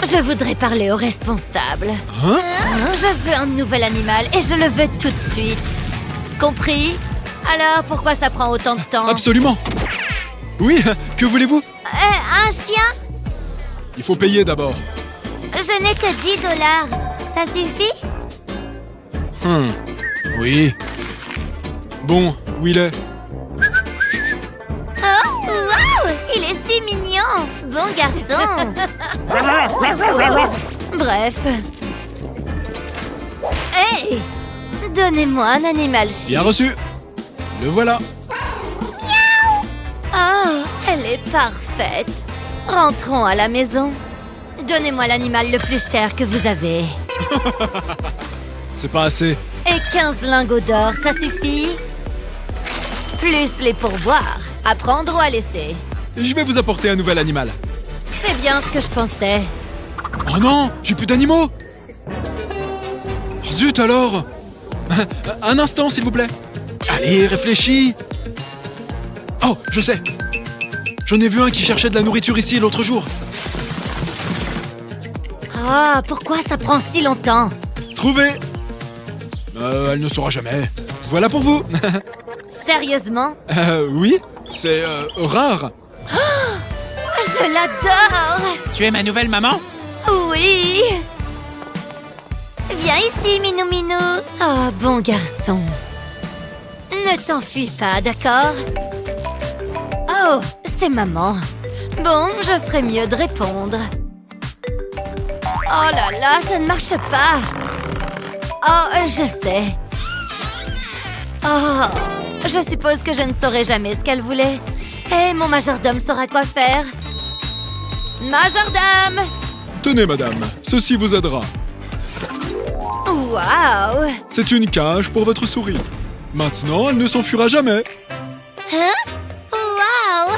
Je voudrais parler au responsable. Hein? Je veux un nouvel animal et je le veux tout de suite. Compris? Alors, pourquoi ça prend autant de temps? Absolument. Oui, que voulez-vous? Un chien? Il faut payer d'abord. Je n'ai que $10. Ça suffit? Oui. Bon, où il est? Oh, waouh! Il est si mignon! Bon garçon! Bref. Hey! Donnez-moi un animal chic. Bien reçu. Le voilà. Oh, elle est parfaite. Rentrons à la maison. Donnez-moi l'animal le plus cher que vous avez. C'est pas assez. Et 15 lingots d'or, ça suffit? Plus les pourboires. À prendre ou à laisser? Je vais vous apporter un nouvel animal. C'est bien ce que je pensais. Oh non, j'ai plus d'animaux. Zut alors. Un instant, s'il vous plaît. Allez, réfléchis. Oh, je sais. J'en ai vu un qui cherchait de la nourriture ici l'autre jour. Ah, pourquoi ça prend si longtemps? Trouvé. Elle ne saura jamais. Voilà pour vous. Sérieusement? Oui, c'est rare. Je l'adore! Tu es ma nouvelle maman? Oui! Viens ici, Minou Minou! Oh, bon garçon. Ne t'enfuis pas, d'accord? Oh, c'est maman. Bon, je ferais mieux de répondre. Oh là là, ça ne marche pas! Oh, je sais. Oh, je suppose que je ne saurais jamais ce qu'elle voulait. Eh, mon majordome saura quoi faire. Majordome! Tenez, madame, ceci vous aidera. Waouh! C'est une cage pour votre souris. Maintenant, elle ne s'enfuira jamais. Hein? Waouh!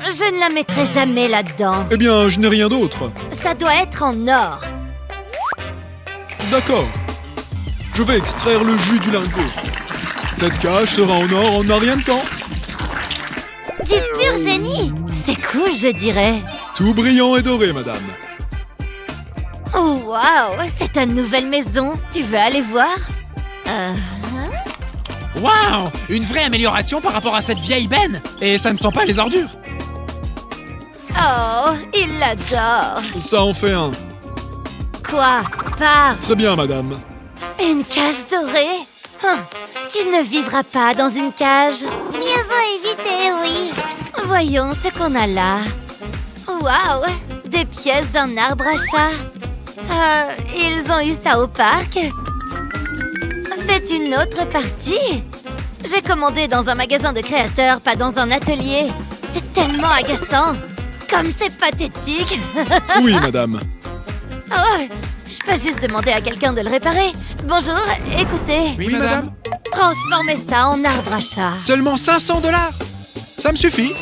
Je ne la mettrai jamais là-dedans. Eh bien, je n'ai rien d'autre. Ça doit être en or. D'accord. Je vais extraire le jus du lingot. Cette cage sera en or en un rien de temps. Du pur génie! C'est cool, je dirais. Tout brillant et doré, madame. Oh, waouh! C'est ta nouvelle maison. Tu veux aller voir? Waouh! Une vraie amélioration par rapport à cette vieille benne! Et ça ne sent pas les ordures! Oh, il l'adore. Ça en fait un. Quoi? Pas Très bien, madame. une cage dorée? Hum, tu ne vivras pas dans une cage. Mieux vaut éviter, oui. Voyons ce qu'on a là. Waouh! Des pièces d'un arbre à chat. Ils ont eu ça au parc. C'est une autre partie. J'ai commandé dans un magasin de créateurs, pas dans un atelier. C'est tellement agaçant. Comme c'est pathétique. Oui, madame. Oh, je peux juste demander à quelqu'un de le réparer. Bonjour, écoutez. Oui, madame? Transformez ça en arbre à chat. Seulement 500 $. Ça me suffit.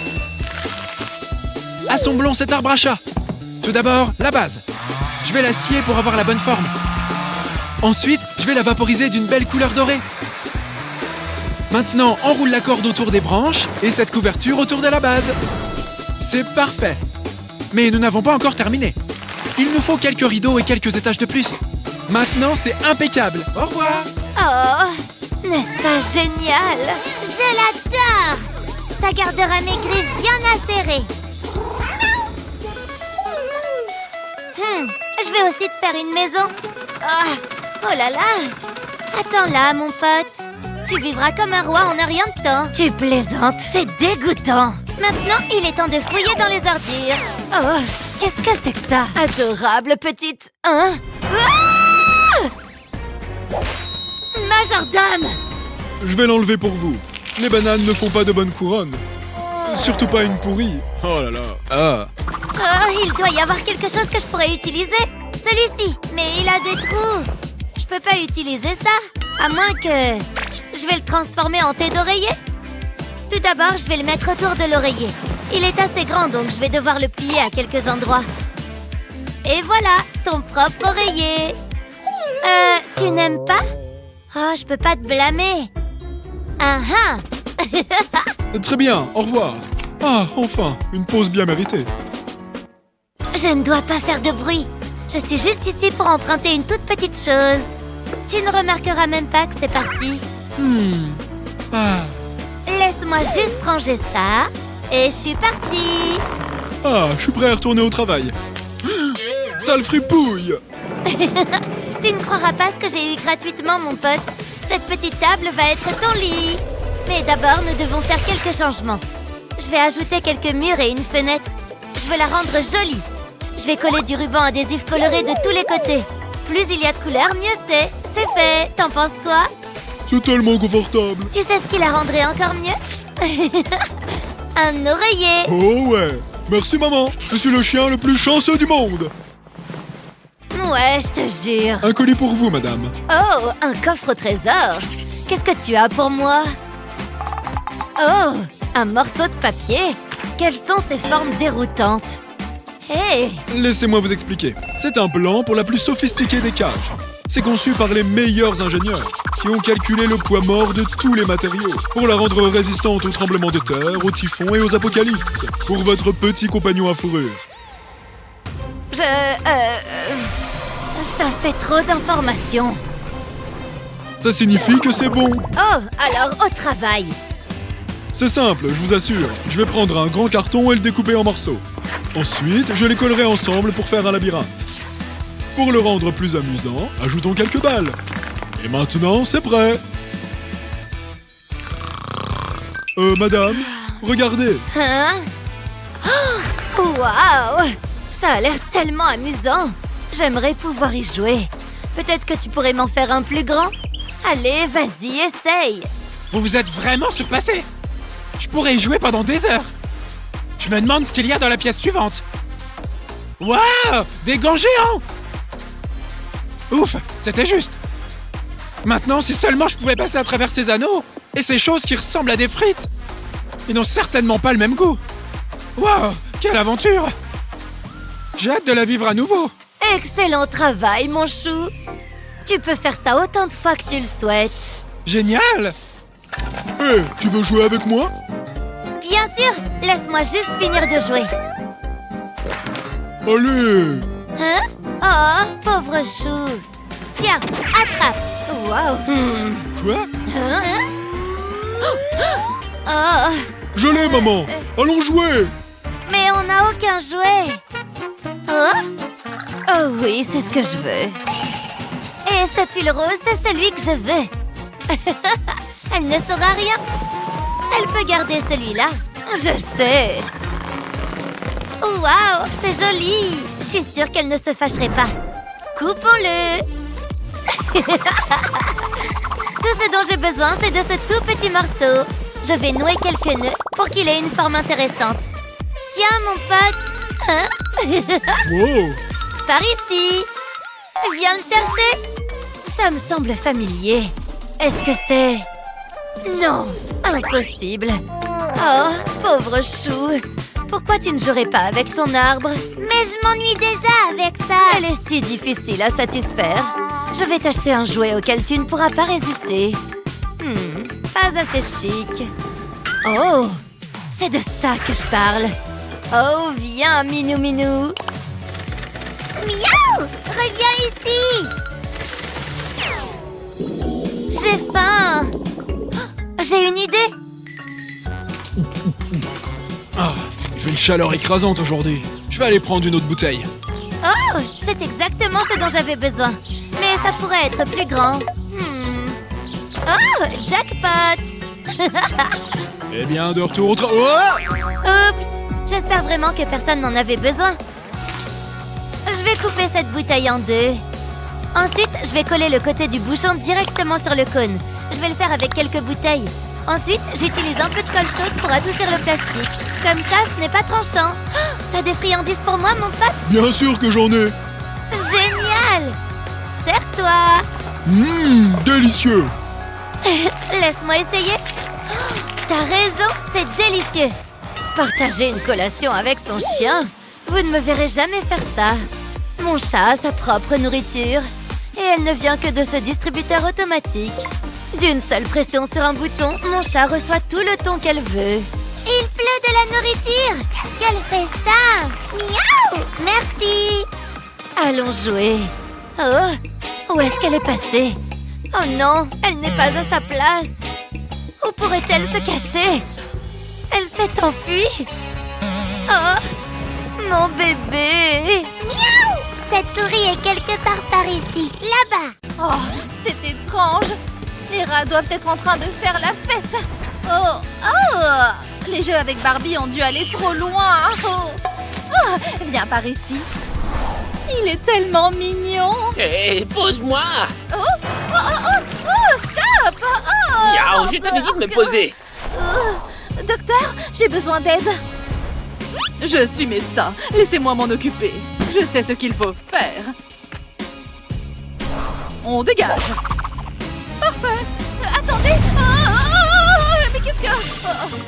Assemblons cet arbre à chat. Tout d'abord, la base. Je vais la scier pour avoir la bonne forme. Ensuite, je vais la vaporiser d'une belle couleur dorée. Maintenant, enroule la corde autour des branches et cette couverture autour de la base. C'est parfait. Mais nous n'avons pas encore terminé. Il nous faut quelques rideaux et quelques étages de plus. Maintenant, c'est impeccable. Au revoir. Oh, n'est-ce pas génial? Je l'adore. Ça gardera mes griffes bien acérées. Je vais aussi te faire une maison. Oh là là. Attends là, mon pote. Tu vivras comme un roi en un rien de temps. Tu plaisantes, c'est dégoûtant. Maintenant, il est temps de fouiller dans les ordures. Oh, qu'est-ce que c'est que ça? Adorable petite... Hein? Ah! Majordome! Je vais l'enlever pour vous. Les bananes ne font pas de bonne couronne. Surtout pas une pourrie. Oh là là. Ah. Oh, il doit y avoir quelque chose que je pourrais utiliser. Celui-ci, mais il a des trous. Je peux pas utiliser ça, à moins que... Je vais le transformer en thé d'oreiller. Tout d'abord, je vais le mettre autour de l'oreiller. Il est assez grand, donc je vais devoir le plier à quelques endroits. Et voilà, ton propre oreiller. Tu n'aimes pas? Oh, je peux pas te blâmer. Ah ah. Très bien, au revoir. Ah, enfin, une pause bien méritée. Je ne dois pas faire de bruit. Je suis juste ici pour emprunter une toute petite chose. Tu ne remarqueras même pas que c'est parti. Ah. Laisse-moi juste ranger ça. Et je suis partie. Ah, je suis prêt à retourner au travail. Sale fripouille! Tu ne croiras pas ce que j'ai eu gratuitement, mon pote. Cette petite table va être ton lit. Mais d'abord, nous devons faire quelques changements. Je vais ajouter quelques murs et une fenêtre. Je veux la rendre jolie. Je vais coller du ruban adhésif coloré de tous les côtés. Plus il y a de couleurs, mieux c'est. C'est fait. T'en penses quoi? C'est tellement confortable. Tu sais ce qui la rendrait encore mieux? Un oreiller. Oh ouais. Merci maman. Je suis le chien le plus chanceux du monde. Ouais, je te jure. Un colis pour vous, madame. Oh, un coffre au trésor. Qu'est-ce que tu as pour moi? Oh, un morceau de papier. Quelles sont ces formes déroutantes? Hé! Laissez-moi vous expliquer. C'est un plan pour la plus sophistiquée des cages. C'est conçu par les meilleurs ingénieurs qui ont calculé le poids mort de tous les matériaux pour la rendre résistante aux tremblements de terre, aux typhons et aux apocalypses. Pour votre petit compagnon à fourrure. Ça fait trop d'informations. Ça signifie que c'est bon. Oh, alors au travail. C'est simple, je vous assure. Je vais prendre un grand carton et le découper en morceaux. Ensuite, je les collerai ensemble pour faire un labyrinthe. Pour le rendre plus amusant, ajoutons quelques balles. Et maintenant, c'est prêt. Madame, regardez. Hein? Oh, waouh! Ça a l'air tellement amusant. J'aimerais pouvoir y jouer. Peut-être que tu pourrais m'en faire un plus grand? Allez, vas-y, essaye. Vous vous êtes vraiment surpassé. Je pourrais y jouer pendant des heures. Je me demande ce qu'il y a dans la pièce suivante. Waouh! Des gants géants! Ouf, c'était juste. Maintenant, si seulement je pouvais passer à travers ces anneaux et ces choses qui ressemblent à des frites. Ils n'ont certainement pas le même goût. Waouh, quelle aventure! J'ai hâte de la vivre à nouveau. Excellent travail, mon chou. Tu peux faire ça autant de fois que tu le souhaites. Génial! Hé, tu veux jouer avec moi? Bien sûr, laisse-moi juste finir de jouer. Allez! Hein? Oh, pauvre chou. Tiens, attrape. Wow. Quoi? Hein? Oh, Je l'ai, maman! Allons jouer! mais on n'a aucun jouet. Oh? Oh oui, c'est ce que je veux. Et ce pull rose, c'est celui que je veux. Elle ne saura rien. Elle peut garder celui-là. Je sais. Waouh, c'est joli. Je suis sûre qu'elle ne se fâcherait pas. Coupons-le. Tout ce dont j'ai besoin, c'est de ce tout petit morceau. Je vais nouer quelques nœuds pour qu'il ait une forme intéressante. Tiens, mon pote. Hein? Wow! Par ici. Viens le chercher. Ça me semble familier. Est-ce que c'est... Non, impossible. Oh, pauvre chou. Pourquoi tu ne jouerais pas avec ton arbre? Mais je m'ennuie déjà avec ça. Elle est si difficile à satisfaire. Je vais t'acheter un jouet auquel tu ne pourras pas résister. Pas assez chic. Oh, c'est de ça que je parle. Oh, viens, Minou Minou. Miaou! Reviens ici! J'ai faim! J'ai une idée! Ah, il fait une chaleur écrasante aujourd'hui. Je vais aller prendre une autre bouteille. Oh! C'est exactement ce dont j'avais besoin. Mais ça pourrait être plus grand. Oh! Jackpot! Eh bien, de retour au oh! Oups! J'espère vraiment que personne n'en avait besoin. Je vais couper cette bouteille en deux. Ensuite, je vais coller le côté du bouchon directement sur le cône. Je vais le faire avec quelques bouteilles. Ensuite, j'utilise un peu de colle chaude pour adoucir le plastique. Comme ça, ce n'est pas tranchant. Oh, t'as des friandises pour moi, mon pote? Bien sûr que j'en ai. Génial! Serre-toi! Délicieux. Laisse-moi essayer. Oh, t'as raison, c'est délicieux. Partager une collation avec son chien? Vous ne me verrez jamais faire ça. Mon chat a sa propre nourriture. Et elle ne vient que de ce distributeur automatique. D'une seule pression sur un bouton, mon chat reçoit tout le thon qu'elle veut. Il pleut de la nourriture! Quel festin! Miaou! Merci! Allons jouer. Oh! Où est-ce qu'elle est passée? Oh non, elle n'est pas à sa place. Où pourrait-elle se cacher? Elle s'est enfuie. Oh! Mon bébé! Miaou! Cette souris est quelque part par ici, là-bas. Oh, c'est étrange. Les rats doivent être en train de faire la fête. Oh, oh! Les jeux avec Barbie ont dû aller trop loin. Oh, oh, viens par ici. Il est tellement mignon. Hé, pose-moi! Oh, oh, oh, oh, oh, stop! Oh, Miaou, je t'avais dit de me poser! Docteur, j'ai besoin d'aide. Je suis médecin. Laissez-moi m'en occuper. Je sais ce qu'il faut faire. On dégage. Parfait. Attendez. Oh, oh, oh, mais qu'est-ce que...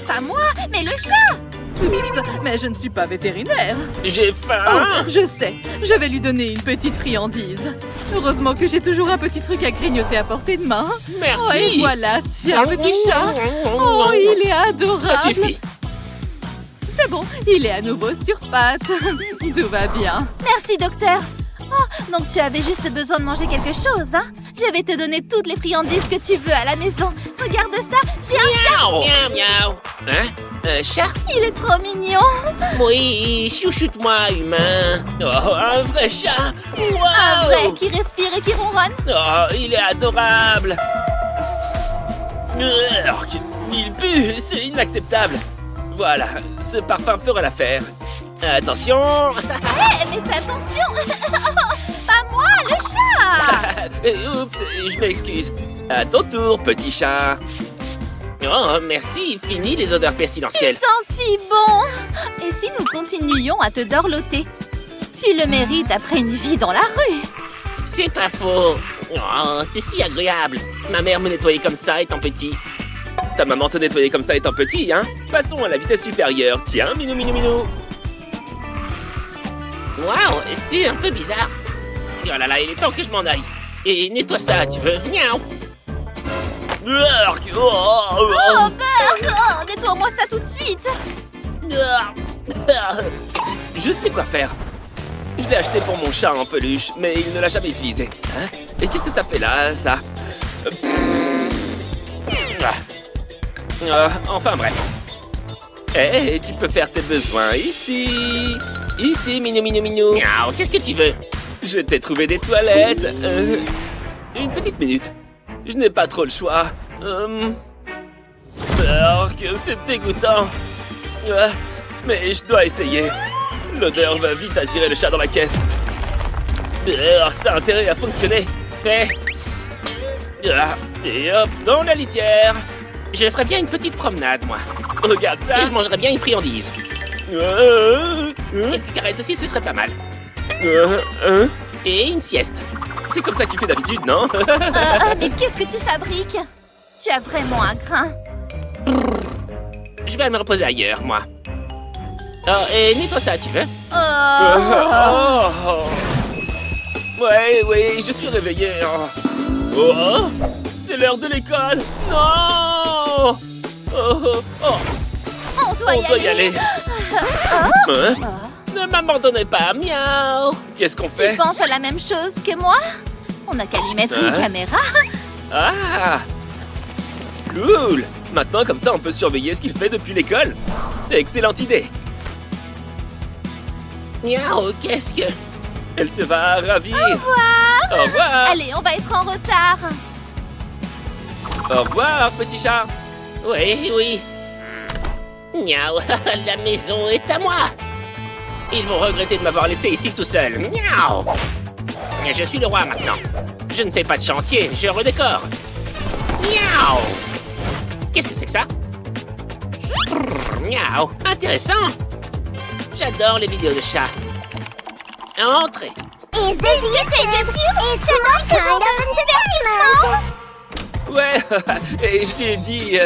pas moi, mais le chat. Oups, mais je ne suis pas vétérinaire. J'ai Oh, faim! je sais. Je vais lui donner une petite friandise. Heureusement que j'ai toujours un petit truc à grignoter à portée de main. Merci! Oh, et voilà, tiens, petit chat. Oh, il est adorable. Ça suffit! C'est bon, il est à nouveau sur pattes. Tout va bien. Merci, docteur. Oh, donc tu avais juste besoin de manger quelque chose, hein? Je vais te donner toutes les friandises que tu veux à la maison. Regarde ça, j'ai un chat. Miaou! Miaou, miaou! Hein? Un chat? Il est trop mignon. Oui, chouchoute-moi, humain! Oh, un vrai chat! Wow! Un vrai qui respire et qui ronronne. Oh, il est adorable! Urgh, il pue, c'est inacceptable! Voilà, ce parfum fera l'affaire. Attention! Hé, mais fais attention. Pas moi, le chat. Oups, je m'excuse. À ton tour, petit chat. Oh, merci, fini les odeurs Tu pestilentielles. sens si bon. Et si nous continuions à te dorloter? Tu le mérites après une vie dans la rue. C'est pas faux. Oh, c'est si agréable. Ma mère me nettoyait comme ça étant petit. Ta maman te nettoyait comme ça étant petit, hein? Passons à la vitesse supérieure. Tiens, minou, minou, minou. Waouh, c'est un peu bizarre. Oh là là, il est temps que je m'en aille. Et nettoie ça, tu veux? Miaou. Urgh, Oh, Bert. Oh, nettoie-moi ça tout de suite. Je sais quoi faire. Je l'ai acheté pour mon chat en peluche, mais il ne l'a jamais utilisé. Hein? Et qu'est-ce que ça fait là, ça? Enfin bref. Eh, tu peux faire tes besoins ici. Ici, minou, minou, minou. Miaou, qu'est-ce que tu veux? Je t'ai trouvé des toilettes. Une petite minute. Je n'ai pas trop le choix. Que c'est dégoûtant. Mais je dois essayer. L'odeur va vite attirer le chat dans la caisse. Ça a intérêt à fonctionner. Et hop, dans la litière. Je ferais bien une petite promenade, moi. Regarde ça. Et je mangerais bien une friandise. Quelques caresses aussi, ce serait pas mal. Et une sieste. C'est comme ça que tu fais d'habitude, non? Mais qu'est-ce que tu fabriques? Tu as vraiment un grain. Je vais aller me reposer ailleurs, moi. Oh, et nettoie ça, tu veux? Ouais, je suis réveillé. Oh, c'est l'heure de l'école. Non! On doit y aller. Hein? Ne m'abandonnez pas, miaou. Qu'est-ce qu'on fait? Tu penses à la même chose que moi? On n'a qu'à lui mettre une caméra. Ah! Cool! Maintenant, comme ça, on peut surveiller ce qu'il fait depuis l'école. Excellente idée. Miaou, qu'est-ce que... Elle te va ravir. Au revoir. Au revoir. Allez, on va être en retard. Au revoir, petit chat. Oui. Miaou, la maison est à moi. Ils vont regretter de m'avoir laissé ici tout seul. Miaou. Je suis le roi maintenant. Je ne fais pas de chantier, je redécore. Miaou. Qu'est-ce que c'est que ça? Miaou, intéressant. J'adore les vidéos de chats. Entrez. Is this It's a kind of divertissement. Ouais, et je lui ai dit...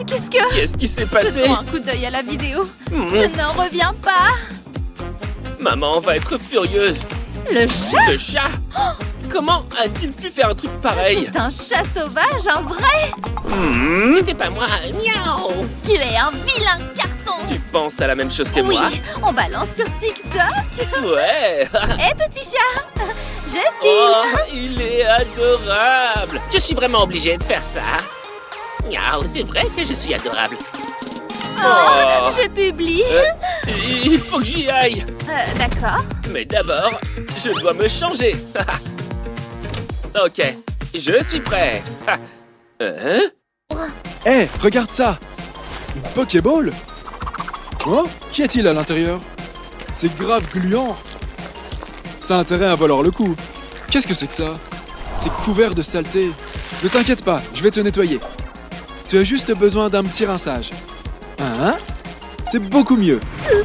Qu'est-ce que... Qu'est-ce qui s'est passé? Jetons un coup d'œil à la vidéo. Je n'en reviens pas. Maman va être furieuse. Le chat? Le chat? Comment a-t-il pu faire un truc pareil? C'est un chat sauvage, un vrai. C'était pas moi. Miaou. Tu es un vilain garçon. Tu penses à la même chose que Oui, moi? on balance sur TikTok. Ouais. Hé, petit chat, je Oh, filme. il est adorable. Je suis vraiment obligé de faire ça. Miaou, c'est vrai que je suis adorable. Oh, je publie. Il faut que j'y aille. D'accord. Mais d'abord, je dois me changer. Ok, je suis prêt. Hein? Hé, regarde ça! Une Pokéball? Oh, qu'y a-t-il à l'intérieur? C'est grave gluant! Ça a intérêt à valoir le coup. Qu'est-ce que c'est que ça? C'est couvert de saleté. Ne t'inquiète pas, je vais te nettoyer. Tu as juste besoin d'un petit rinçage. Hein? C'est beaucoup mieux. C'est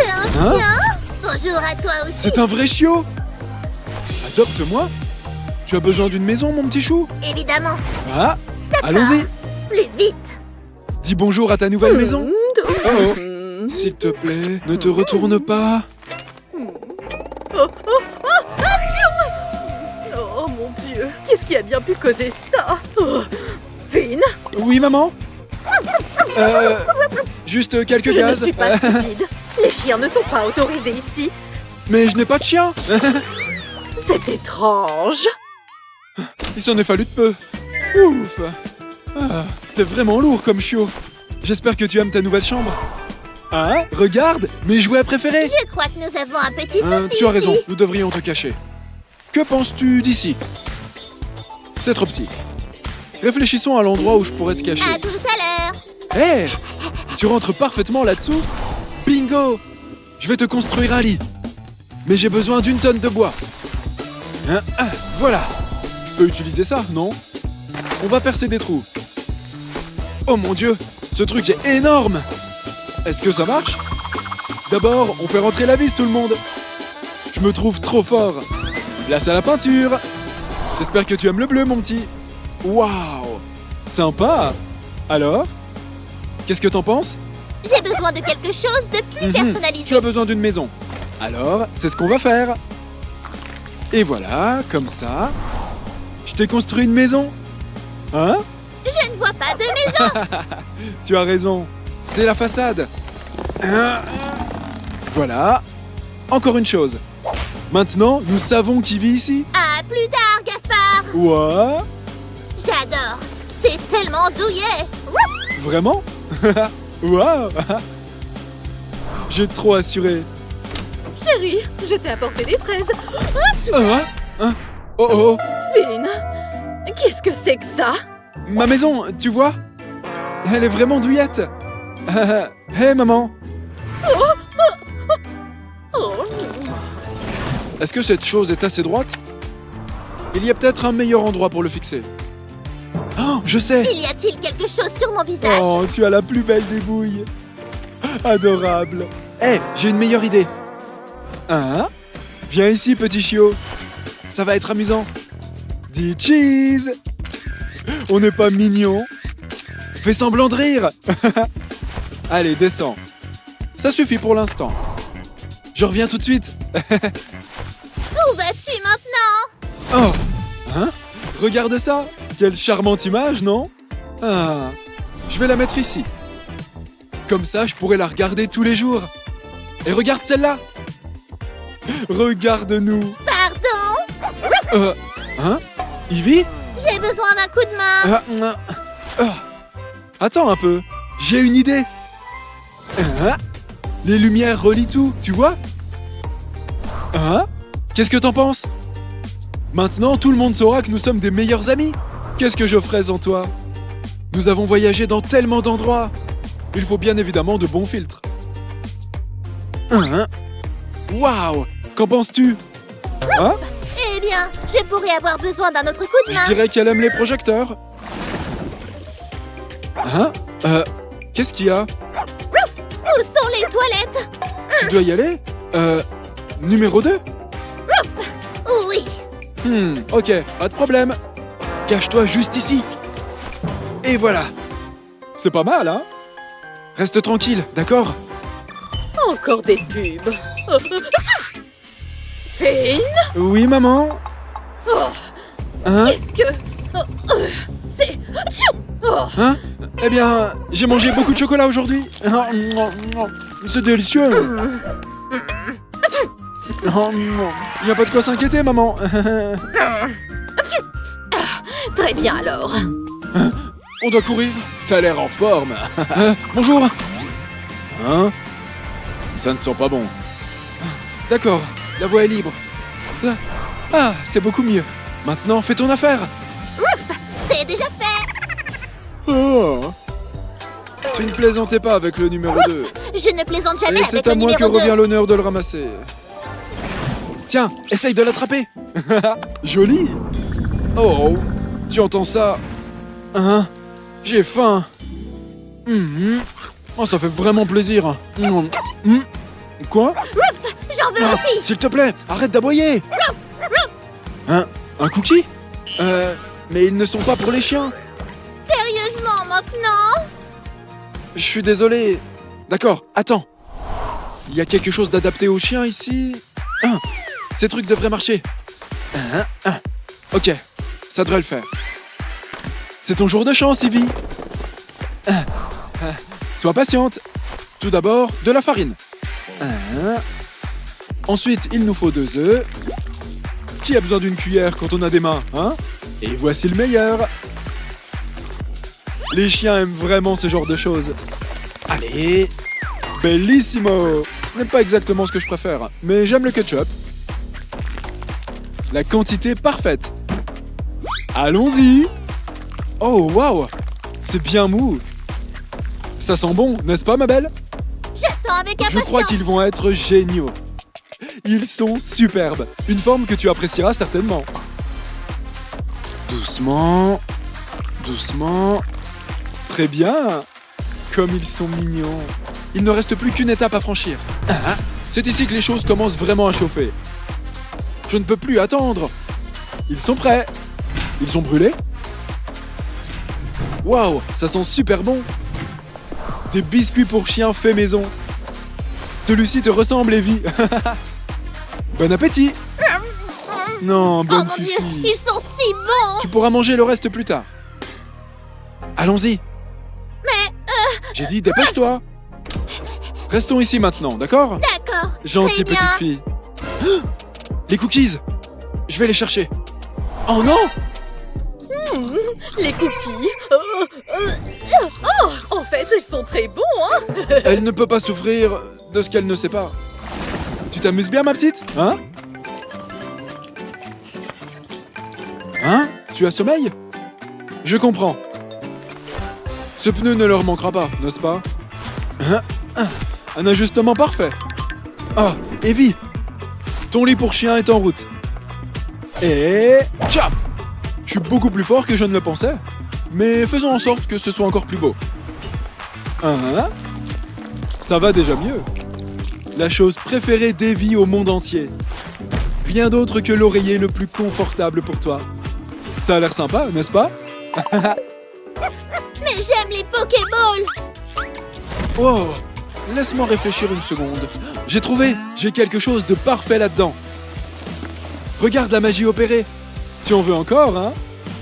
un Hein? chien. Bonjour à toi aussi. C'est un vrai chiot! Adopte-moi! Tu as besoin d'une maison, mon petit chou? Évidemment. Ah! Allons-y! Plus vite. Dis bonjour à ta nouvelle maison! Oh! S'il te plaît, ne te retourne pas! Oh mon Dieu, qu'est-ce qui a bien pu causer ça? Oh. Finn, Oui, maman? Juste quelques je ne gaz. suis pas stupide. Les chiens ne sont pas autorisés ici. Mais je n'ai pas de chien! C'est étrange. Il s'en est fallu de peu. Ouf! Ah, c'est vraiment lourd comme chiot. J'espère que tu aimes ta nouvelle chambre. Ah, regarde, mes jouets préférés! Je crois que nous avons un petit souci. Tu as raison, ici. nous devrions te cacher. Que penses-tu d'ici? C'est trop petit. Réfléchissons à l'endroit où je pourrais te cacher. À tout à l'heure. Hé! Tu rentres parfaitement là-dessous? Bingo! Je vais te construire un lit. Mais j'ai besoin d'une tonne de bois. Voilà. Je peux utiliser ça, non? On va percer des trous. Oh mon Dieu! Ce truc est énorme! Est-ce que ça marche? D'abord, on fait rentrer la vis, tout le monde. Je me trouve trop fort. Place à la peinture. J'espère que tu aimes le bleu, mon petit. Waouh! Sympa! Alors? Qu'est-ce que t'en penses? J'ai besoin de quelque chose de plus personnalisé. Tu as besoin d'une maison. Alors, c'est ce qu'on va faire. Et voilà, comme ça. Je t'ai construit une maison. Hein? Je ne vois pas de maison. Tu as raison. C'est la façade. Voilà. Encore une chose. Maintenant, nous savons qui vit ici. À plus tard, Gaspard. Ouais. J'adore. C'est tellement douillet. Vraiment? Waouh. J'ai trop assuré. Chérie, je t'ai apporté des fraises. Oh oh. Finn, qu'est-ce que c'est que ça? Ma maison, tu vois? Elle est vraiment douillette. Hé, maman. Oh, Est-ce que cette chose est assez droite? Il y a peut-être un meilleur endroit pour le fixer. Oh, je sais! Il y a-t-il quelque chose sur mon visage? Oh, tu as la plus belle des bouilles! Adorable! Hé, j'ai une meilleure idée! Hein? Viens ici, petit chiot! Ça va être amusant! Dis cheese! On n'est pas mignon? Fais semblant de rire! Allez, descends! Ça suffit pour l'instant. Je reviens tout de suite! Où vas-tu maintenant? Oh! Hein? Regarde ça! Quelle charmante image, non? Ah! Je vais la mettre ici. Comme ça, je pourrai la regarder tous les jours. Et regarde celle-là! Regarde-nous! Pardon? Hein? Ivy? J'ai besoin d'un coup de main. Attends un peu. J'ai une idée. Les lumières relient tout, tu vois? Qu'est-ce que t'en penses? Maintenant, tout le monde saura que nous sommes des meilleurs amis. Qu'est-ce que je ferais sans toi? Nous avons voyagé dans tellement d'endroits. Il faut bien évidemment de bons filtres. Waouh! Qu'en penses-tu? Hein? Eh bien, je pourrais avoir besoin d'un autre coup de Je main. dirais qu'elle aime les projecteurs. Hein? Qu'est-ce qu'il y a? Où sont les toilettes? Tu dois y aller? Numéro 2? Oui. Ok, pas de problème. Cache-toi juste ici. Et voilà. C'est pas mal, hein? Reste tranquille, d'accord? encore des pubs. Finn, Oui, maman? Oh. Hein? Qu'est-ce que... c'est... Atchou. Oh. Hein? Eh bien, j'ai mangé beaucoup de chocolat aujourd'hui. C'est délicieux. Il n'y a pas de quoi s'inquiéter, maman. Très bien alors. On doit courir. T'as l'air en forme. Bonjour. Hein? Ça ne sent pas bon. D'accord, la voie est libre. Ah, c'est beaucoup mieux. Maintenant, fais ton affaire. C'est déjà fait. Oh. Tu ne plaisantais pas avec le numéro 2. Je ne plaisante jamais Et avec c'est le à moi que numéro 2. revient l'honneur de le ramasser. Tiens, essaye de l'attraper. Joli. Oh, tu entends ça? Hein? J'ai faim. Oh, ça fait vraiment plaisir. Quoi? J'en veux Ah, aussi. s'il te plaît, arrête d'aboyer. Hein? Un cookie? Mais ils ne sont pas pour les chiens. Sérieusement, maintenant? Je suis désolé. D'accord, attends. Il y a quelque chose d'adapté aux chiens ici. Ces trucs devraient marcher. Ok, ça devrait le faire. C'est ton jour de chance, Ivy. Sois patiente. Tout d'abord, de la farine. Ensuite, il nous faut 2 œufs. Qui a besoin d'une cuillère quand on a des mains, hein? Et voici le meilleur. Les chiens aiment vraiment ce genre de choses. Allez, bellissimo. Ce n'est pas exactement ce que je préfère, mais j'aime le ketchup. La quantité parfaite. Allons-y. Oh, waouh. C'est bien mou. Ça sent bon, n'est-ce pas, ma belle? J'attends avec Je impatience. crois qu'ils vont être géniaux. Ils sont superbes. Une forme que tu apprécieras certainement. Doucement. Doucement. Très bien. Comme ils sont mignons. Il ne reste plus qu'une étape à franchir. C'est ici que les choses commencent vraiment à chauffer. Je ne peux plus attendre. Ils sont prêts. Ils sont brûlés. Waouh, ça sent super bon. Des biscuits pour chiens faits maison. Celui-ci te ressemble, Evie. Bon appétit. Non, Oh bonne mon Dieu, fille. ils sont si bons. Tu pourras manger le reste plus tard. Allons-y. Mais, J'ai dit, dépêche-toi. Restons ici maintenant, d'accord? d'accord. Gentille Très bien. petite fille. Les cookies. Je vais les chercher. Oh non. Les cookies. Oh, en fait, ils sont très bons, hein. Elle ne peut pas souffrir de ce qu'elle ne sait pas. Tu t'amuses bien, ma petite? Hein? Hein? Tu as sommeil? Je comprends. Ce pneu ne leur manquera pas, n'est-ce pas? Un ajustement parfait. Ah, Evie, ton lit pour chien est en route. Et... Tchap! Je suis beaucoup plus fort que je ne le pensais. Mais faisons en sorte que ce soit encore plus beau. Hein? Ça va déjà mieux. La chose préférée d'Evie au monde entier. Rien d'autre que l'oreiller le plus confortable pour toi. Ça a l'air sympa, n'est-ce pas? Mais j'aime les Pokéballs. Oh, laisse-moi réfléchir une seconde. J'ai trouvé, j'ai quelque chose de parfait là-dedans. Regarde la magie opérée. Tu en veux encore, hein?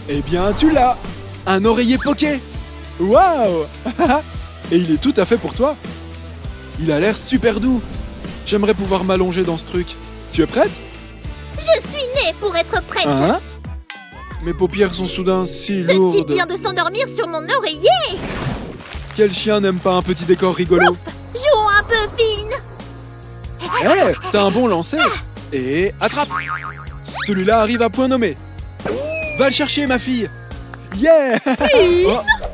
Eh bien, tu l'as. Un oreiller Poké. Waouh. Et il est tout à fait pour toi. Il a l'air super doux. J'aimerais pouvoir m'allonger dans ce truc. Tu es prête? Je suis née pour être prête. Hein? Mes paupières sont soudain si Ce lourdes. type vient de s'endormir sur mon oreiller. Quel chien n'aime pas un petit décor rigolo? Jouons un peu fine. Eh, t'as un bon lancer. Et attrape. Celui-là arrive à point nommé. Va le chercher, ma fille. Yeah.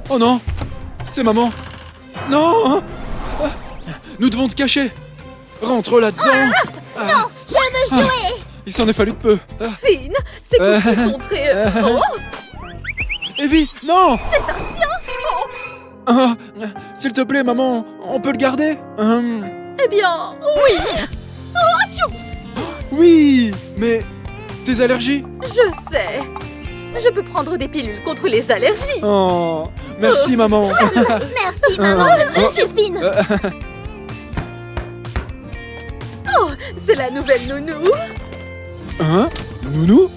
Oh non, c'est maman. Non. Nous devons te cacher. Rentre là-dedans. Non, je veux jouer. Il s'en est fallu de peu. Finn, ces cookies sont très... Oh, Evie, non. c'est un chien. Ah, s'il te plaît, maman, on peut le garder? Eh bien, oui. Oh, atchou. Oui, mais tes allergies? Je sais. Je peux prendre des pilules contre les allergies. Oh, merci, maman. Merci, maman. Je suis fine. Oh, c'est la nouvelle nounou. Hein? Nounou?